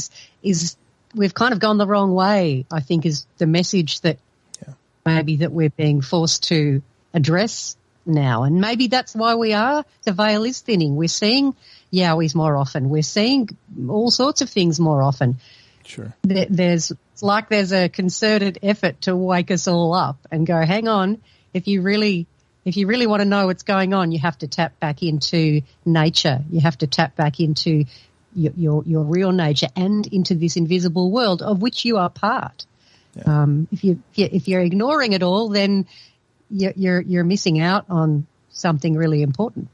is we've kind of gone the wrong way, I think, is the message that maybe that we're being forced to address now. And maybe that's why the veil is thinning. We're seeing Yowies more often. We're seeing all sorts of things more often. Sure. It's like there's a concerted effort to wake us all up and go, hang on, if you really want to know what's going on, you have to tap back into nature. You have to tap back into your real nature and into this invisible world of which you are part. Yeah. If you're ignoring it all, then you're missing out on something really important.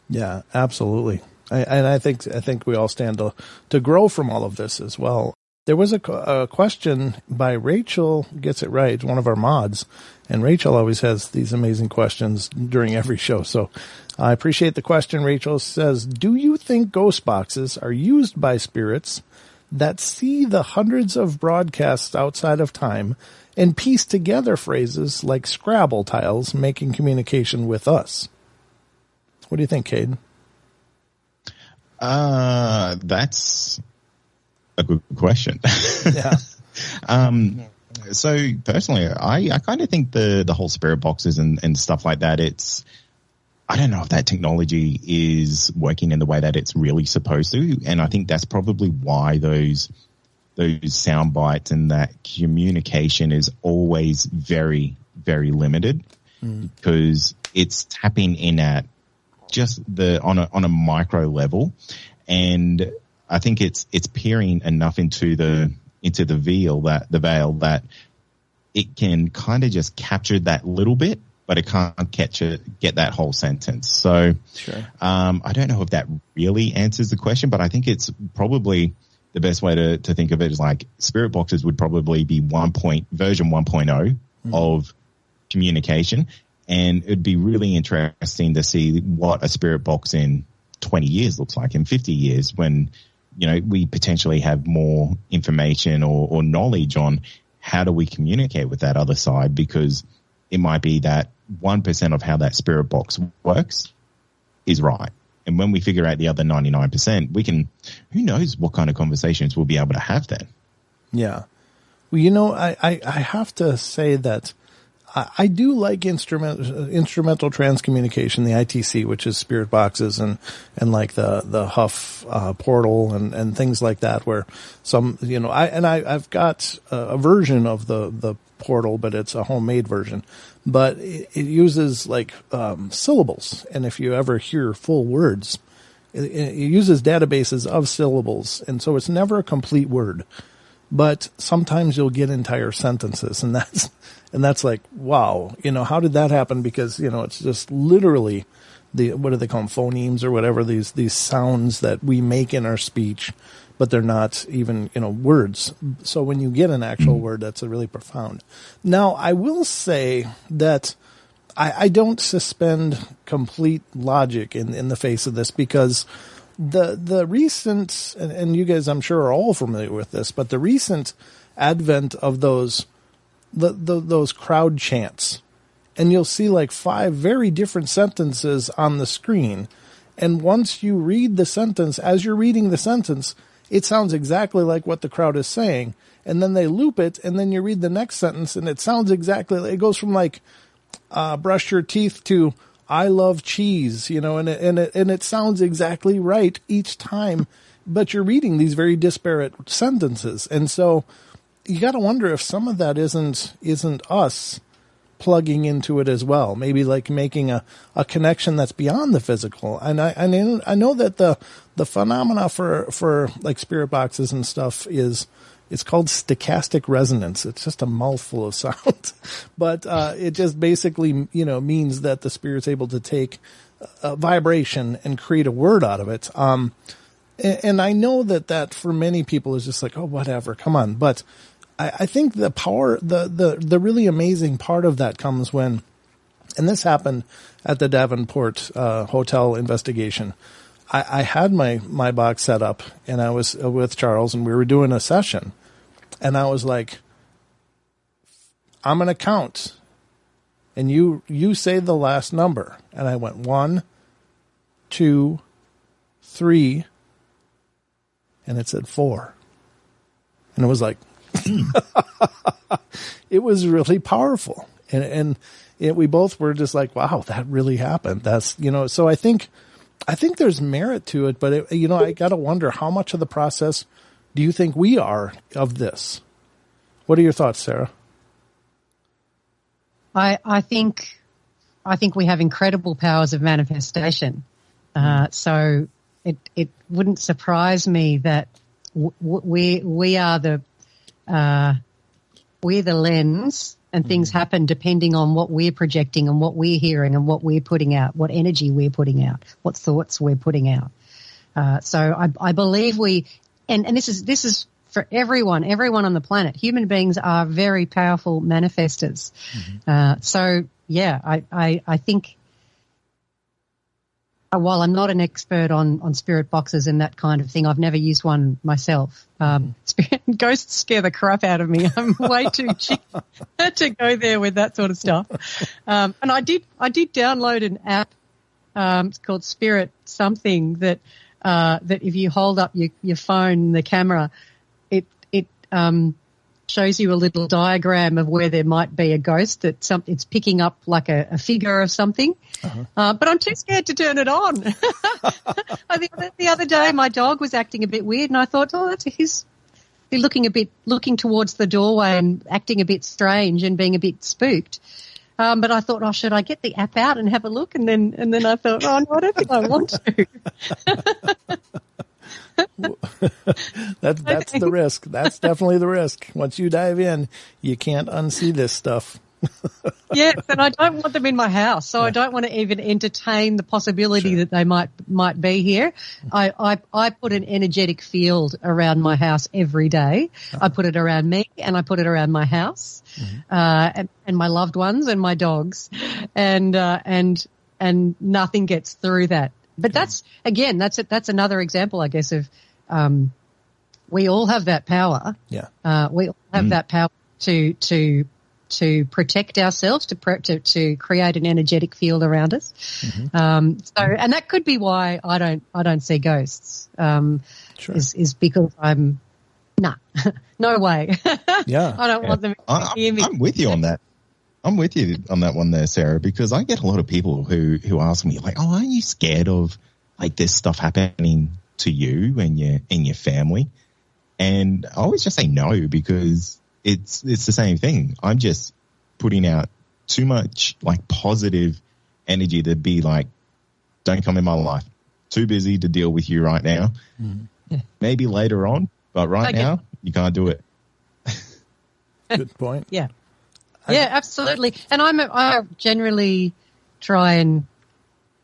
Yeah, absolutely. I think we all stand to grow from all of this as well. There was a question by Rachel Gets It Right, one of our mods, and Rachel always has these amazing questions during every show. So I appreciate the question. Rachel says, do you think ghost boxes are used by spirits that see the hundreds of broadcasts outside of time and piece together phrases like Scrabble tiles, making communication with us? What do you think, Kade? That's a good question. Yeah. So personally, I kind of think the whole spirit boxes and stuff like that, I don't know if that technology is working in the way that it's really supposed to. And I think that's probably why those sound bites and that communication is always very, very limited, because it's tapping in at just on a micro level. And I think it's peering enough into the veil that it can kind of just capture that little bit, but it can't get that whole sentence. So, sure. I don't know if that really answers the question, but I think it's probably the best way to think of it is like spirit boxes would probably be version 1.0 of communication. And it'd be really interesting to see what a spirit box in 20 years looks like, in 50 years, when, we potentially have more information or knowledge on how do we communicate with that other side, because it might be that 1% of how that spirit box works is right. And when we figure out the other 99%, who knows what kind of conversations we'll be able to have then. Yeah. Well, I have to say that I do like instrumental transcommunication, the ITC, which is spirit boxes and like the Huff portal and things like that, where some, I've got a version of the portal, but it's a homemade version, but it uses like syllables. And if you ever hear full words, it uses databases of syllables. And so it's never a complete word, but sometimes you'll get entire sentences, and that's like, wow, how did that happen? Because, it's just literally what do they call them? Phonemes or whatever, these sounds that we make in our speech, but they're not even, words. So when you get an actual word, that's really profound. Now, I will say that I don't suspend complete logic in the face of this, because the recent, and you guys I'm sure are all familiar with this, but the recent advent of those crowd chants, and you'll see like 5 very different sentences on the screen. And once you read the sentence, as you're reading the sentence, it sounds exactly like what the crowd is saying. And then they loop it, and then you read the next sentence, and it sounds exactly, it goes from like, brush your teeth to I love cheese, and it sounds exactly right each time, but you're reading these very disparate sentences. And so you got to wonder if some of that isn't us plugging into it as well. Maybe like making a connection that's beyond the physical. And I know that the phenomena for like spirit boxes and stuff it's called stochastic resonance. It's just a mouthful of sound, but it just basically means that the spirit's able to take vibration and create a word out of it. And I know that for many people is just like, oh, whatever, come on. But I think the power, the really amazing part of that comes when, and this happened at the Davenport hotel investigation. I had my box set up, and I was with Charles, and we were doing a session, and I was like, I'm going to count, and you say the last number. And I went 1, 2, 3, and it said 4. And it was like, it was really powerful. And we both were just like, wow, that really happened. That's, so I think there's merit to it, but I got to wonder, how much of the process do you think we are of this? What are your thoughts, Sarah? I think we have incredible powers of manifestation. So it wouldn't surprise me that we are we're the lens, and things happen depending on what we're projecting and what we're hearing and what we're putting out, what energy we're putting out, what thoughts we're putting out. So I believe and this is for everyone on the planet. Human beings are very powerful manifestors. So yeah, I think, while I'm not an expert on spirit boxes and that kind of thing, I've never used one myself. Ghosts scare the crap out of me. I'm way too chicken to go there with that sort of stuff. And I did download an app. It's called Spirit something that if you hold up your phone, the camera, it shows you a little diagram of where there might be a ghost that it's picking up like a figure of something. But I'm too scared to turn it on. I think the other day my dog was acting a bit weird, and I thought, he's looking towards the doorway and acting a bit strange and being a bit spooked. But I thought, should I get the app out and have a look? And then I thought, no, I don't think I want to. That's the risk. That's definitely the risk. Once you dive in, you can't unsee this stuff. Yes, and I don't want them in my house, so I don't want to even entertain the possibility that they might be here. I put an energetic field around my house every day. I put it around me, and I put it around my house, and my loved ones and my dogs, and nothing gets through that. But that's another example, I guess, of we all have that power. Yeah, we all have that power to protect ourselves, to create an energetic field around us. And that could be why I don't see ghosts. Is because I'm no way. Yeah, I don't want them to hear me. I'm with you on that. I'm with you on that one there, Sarah, because I get a lot of people who ask me like, "Oh, aren't you scared of like this stuff happening to you and your family?" And I always just say no, because it's the same thing. I'm just putting out too much like positive energy to be like, don't come in my life. Too busy to deal with you right now. Maybe later on, but now you can't do it. Good point. Yeah. Yeah, absolutely. And I generally try and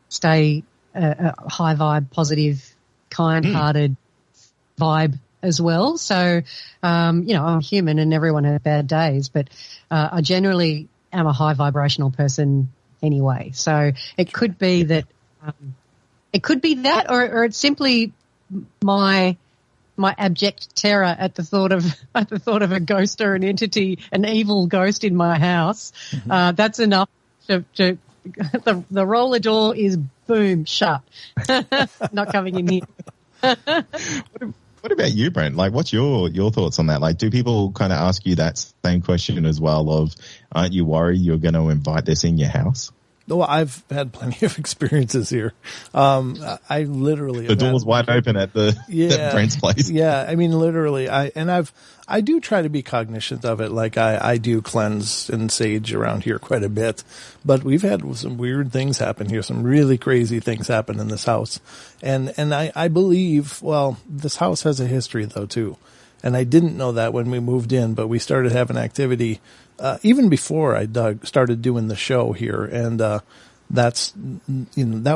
stay a high vibe, positive, kind-hearted vibe as well. So, I'm human and everyone has bad days, but I generally am a high vibrational person anyway. So it could be that, or it's simply my abject terror at the thought of a ghost or an entity, an evil ghost in my house. That's enough to the roller door is boom shut. Not coming in here. What about you, Brent? Like, what's your thoughts on that? Like, do people kind of ask you that same question as well of, aren't you worried you're going to invite this in your house? Well, I've had plenty of experiences here. I literally the door's wide open at Brent's place. Yeah, I mean, literally. I do try to be cognizant of it. Like I do cleanse and sage around here quite a bit, but we've had some weird things happen here. Some really crazy things happen in this house, and I believe. Well, this house has a history though too, and I didn't know that when we moved in, but we started having activity. Even before I started doing the show here, and that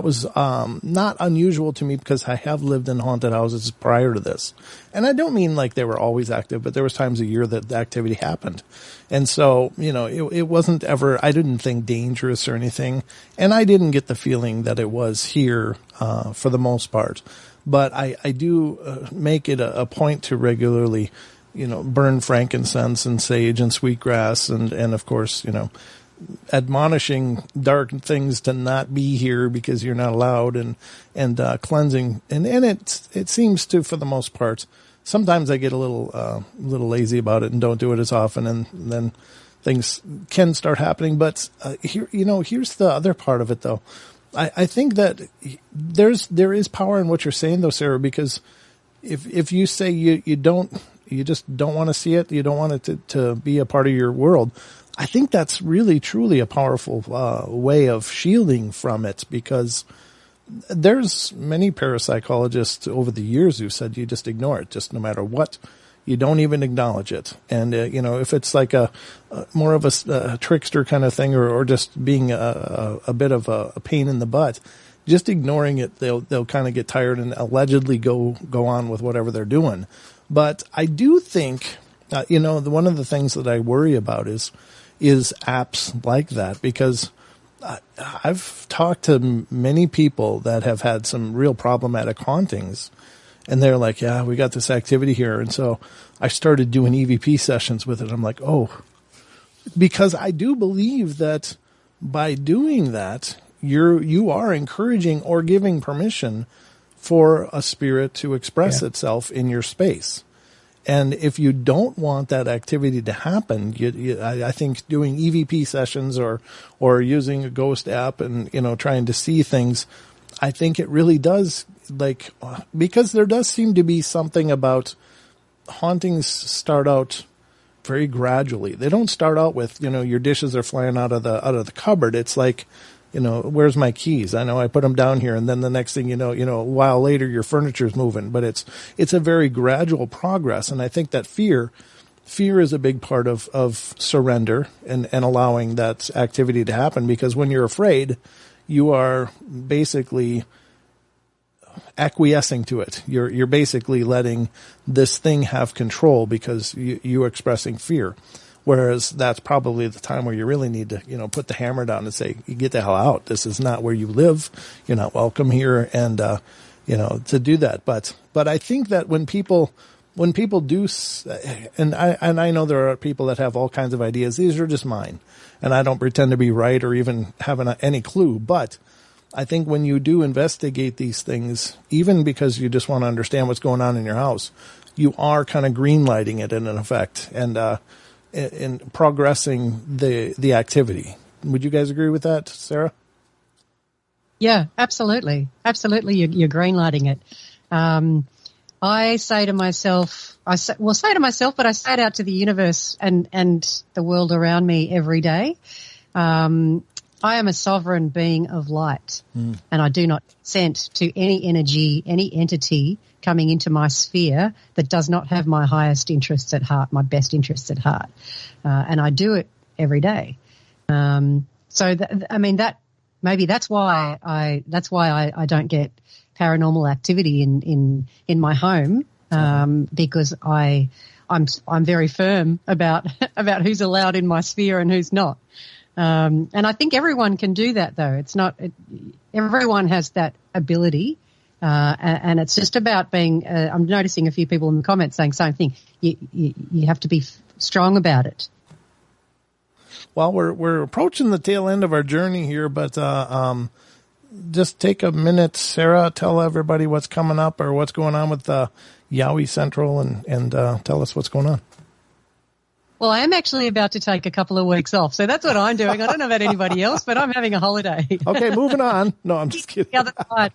was not unusual to me because I have lived in haunted houses prior to this. And I don't mean like they were always active, but there was times a year that the activity happened. And so, it wasn't ever, I didn't think dangerous or anything. And I didn't get the feeling that it was here, for the most part. But I do make it a point to regularly, burn frankincense and sage and sweetgrass and of course, admonishing dark things to not be here because you're not allowed and cleansing. And it seems to, for the most part, sometimes I get a little lazy about it and don't do it as often. And then things can start happening. But, here's the other part of it though. I think that there is power in what you're saying though, Sarah, because if you say you just don't want to see it, you don't want it to be a part of your world, I think that's really, truly a powerful way of shielding from it, because there's many parapsychologists over the years who said you just ignore it, just no matter what. You don't even acknowledge it. And, if it's like a more of a trickster kind of thing or just being a bit of a pain in the butt, just ignoring it, they'll kind of get tired and allegedly go on with whatever they're doing. But I do think, one of the things that I worry about is apps like that, because I've talked to many people that have had some real problematic hauntings, and they're like, yeah, we got this activity here. And so I started doing EVP sessions with it. I'm like, oh, because I do believe that by doing that, you are encouraging or giving permission for a spirit to express itself in your space. And if you don't want that activity to happen, I think doing EVP sessions or using a ghost app and, trying to see things, I think it really does, because there does seem to be something about hauntings start out very gradually. They don't start out with, your dishes are flying out of the cupboard. It's like, where's my keys? I know I put them down here. And then the next thing a while later, your furniture's moving, but it's a very gradual progress. And I think that fear is a big part of surrender and allowing that activity to happen, because when you're afraid, you are basically acquiescing to it. You're basically letting this thing have control because you're expressing fear. Whereas that's probably the time where you really need to, put the hammer down and say, you get the hell out. This is not where you live. You're not welcome here. And, to do that. But I think that when people do, and I know there are people that have all kinds of ideas. These are just mine, and I don't pretend to be right or even have any clue. But I think when you do investigate these things, even because you just want to understand what's going on in your house, you are kind of green lighting it in an effect. And, in progressing the activity. Would you guys agree with that, Sarah? Yeah, absolutely. Absolutely. You're greenlighting it. I say to myself, but I say it out to the universe and the world around me every day. I am a sovereign being of light, and I do not consent to any energy, any entity coming into my sphere that does not have my highest interests at heart, my best interests at heart. And I do it every day. Maybe that's why I don't get paranormal activity in my home, because I'm very firm about who's allowed in my sphere and who's not. And I think everyone can do that though. Everyone has that ability. And it's just about being, I'm noticing a few people in the comments saying same thing. You have to be strong about it. Well, we're approaching the tail end of our journey here, but, just take a minute, Sarah, tell everybody what's coming up or what's going on with, Yowie Central and tell us what's going on. Well, I am actually about to take a couple of weeks off, so that's what I'm doing. I don't know about anybody else, but I'm having a holiday. Okay, moving on. No, I'm just kidding. The other side.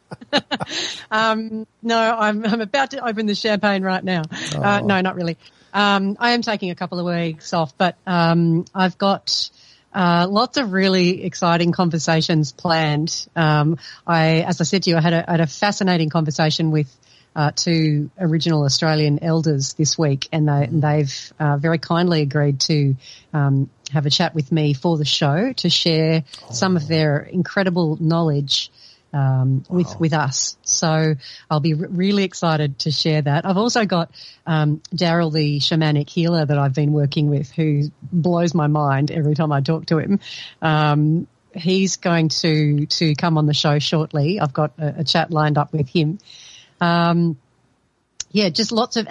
No, I'm about to open the champagne right now. Oh. No, not really. I am taking a couple of weeks off, but I've got lots of really exciting conversations planned. As I said to you, I had a fascinating conversation with two original Australian elders this week, and they've very kindly agreed to have a chat with me for the show to share some of their incredible knowledge with us. So I'll be really excited to share that. I've also got Daryl, the shamanic healer that I've been working with, who blows my mind every time I talk to him. He's going to come on the show shortly. I've got a chat lined up with him. Just lots of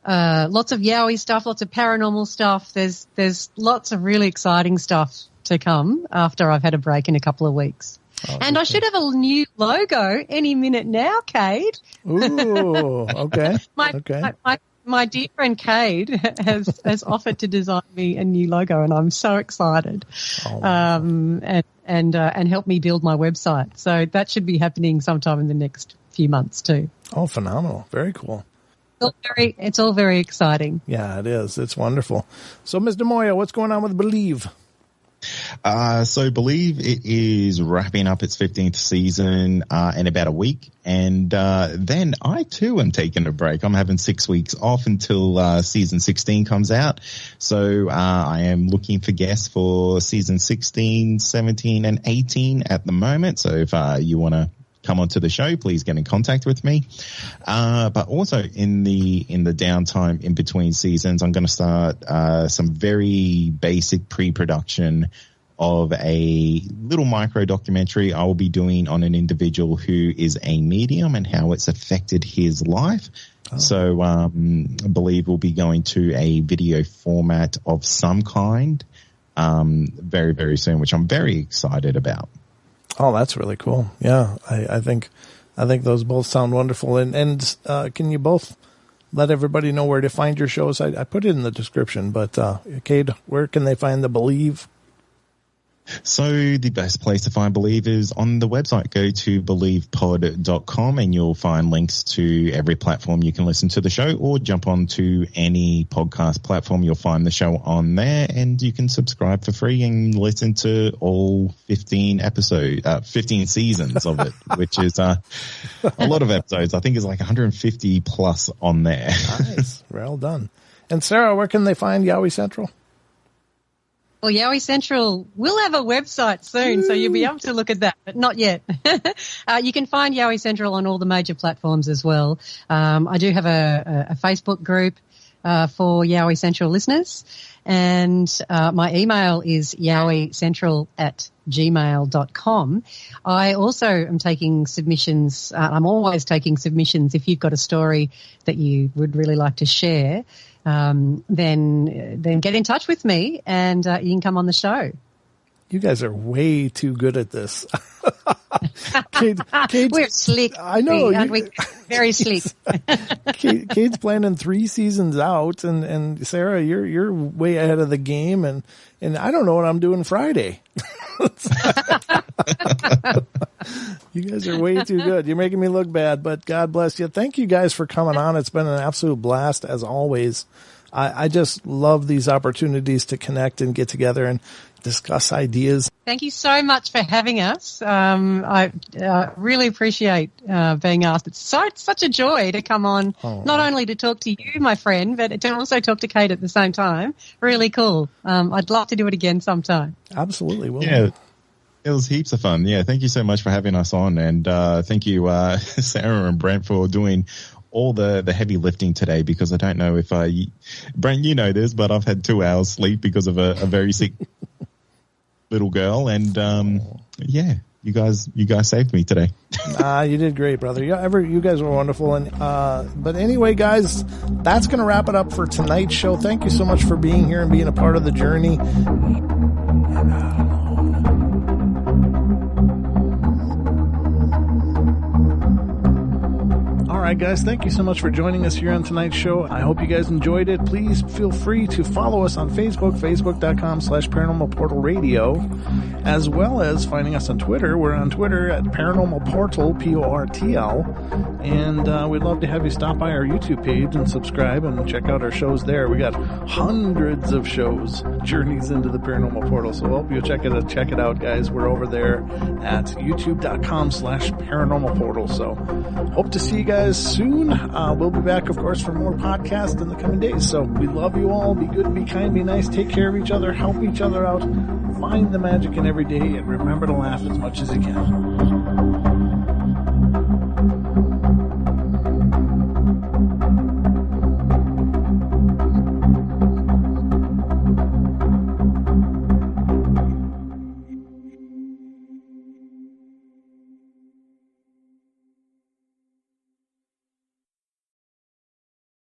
Yowie stuff, lots of paranormal stuff. There's lots of really exciting stuff to come after I've had a break in a couple of weeks. And I should have a new logo any minute now, Kade. Ooh, okay. My dear friend Kade has offered to design me a new logo, and I'm so excited. And help me build my website. So that should be happening sometime in the next few months too. Oh, phenomenal! Very cool. It's all very exciting. Yeah, it is. It's wonderful. So, Mr. Moir, what's going on with Believe? So Believe it is wrapping up its 15th season in about a week, and then I too am taking a break. I'm having 6 weeks off until season 16 comes out. So I am looking for guests for season 16, 17, and 18 at the moment. So if you want to come onto the show, please get in contact with me. But also in the downtime in between seasons, I'm going to start some very basic pre-production of a little micro documentary I will be doing on an individual who is a medium and how it's affected his life. So I believe we'll be going to a video format of some kind very, very soon, which I'm very excited about. Oh, that's really cool. Yeah, I think those both sound wonderful. And can you both let everybody know where to find your shows? I put it in the description, but Kade, where can they find the Believe? So the best place to find Believe is on the website. Go to believepod.com and you'll find links to every platform you can listen to the show, or jump onto any podcast platform. You'll find the show on there, and you can subscribe for free and listen to all 15 seasons of it, which is a lot of episodes. I think it's like 150 plus on there. Nice. Well done. And Sarah, where can they find Yowie Central? Well, Yowie Central will have a website soon, so you'll be able to look at that, but not yet. You can find Yowie Central on all the major platforms as well. I do have a Facebook group for Yowie Central listeners, and my email is yowiecentral@gmail.com. I also am taking submissions. I'm always taking submissions. If you've got a story that you would really like to share, then get in touch with me, and you can come on the show. You guys are way too good at this. Kate, we're slick. I know. Aren't we? Very slick. Kate's planning 3 seasons out, and Sarah, you're way ahead of the game, and I don't know what I'm doing Friday. You guys are way too good. You're making me look bad, but God bless you. Thank you guys for coming on. It's been an absolute blast as always. I just love these opportunities to connect and get together and discuss ideas. Thank you so much for having us. I really appreciate being asked. It's such a joy to come on, not only to talk to you, my friend, but to also talk to Kate at the same time. Really cool. I'd love to do it again sometime. Absolutely. Will. Yeah. It was heaps of fun. Yeah, thank you so much for having us on, and thank you, Sarah and Brent, for doing all the heavy lifting today, because I don't know if Brent, you know this, but I've had 2 hours sleep because of a very sick little girl, and yeah, you guys saved me today. You did great, brother. You guys were wonderful, and but anyway, guys, that's going to wrap it up for tonight's show. Thank you so much for being here and being a part of the journey. All right, guys, thank you so much for joining us here on tonight's show. I hope you guys enjoyed it. Please feel free to follow us on Facebook, facebook.com/Paranormal Portal Radio, as well as finding us on Twitter. We're on Twitter at Paranormal Portal, Portl, and we'd love to have you stop by our YouTube page and subscribe and check out our shows there. We got hundreds of shows, Journeys into the Paranormal Portal, so I hope you'll check it out, guys. We're over there at youtube.com/Paranormal Portal, so hope to see you guys soon. We'll be back, of course, for more podcasts in the coming days. So we love you all. Be good, be kind, be nice, take care of each other, help each other out, find the magic in every day, and remember to laugh as much as you can.